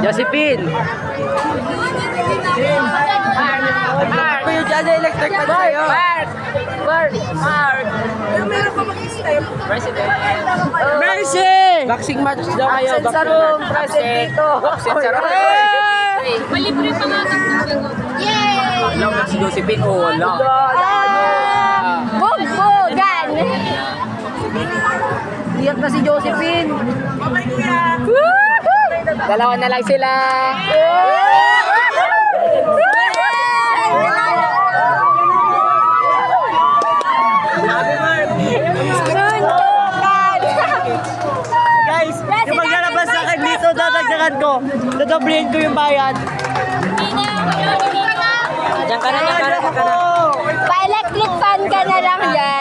Josephine. Kuya Johnny, electric pa tayo. Mark. Meron pa mag-step. President. Mercy! Boxing match daw kayo. Absent sa room. Present dito. Absent sa room. Malibre pa nga ng Yay! Alam mo si Josephine. Oh, wala. Bugbugan! Iyak na si Josephine. Bye-bye, kuya. Dalawa na lang sila. Guys, yung maglalabas sa akin dito, dadagdagan ko. Dadoblehin ko yung bayad. Diyan ka na. Pa-electric fan ka na lang yan.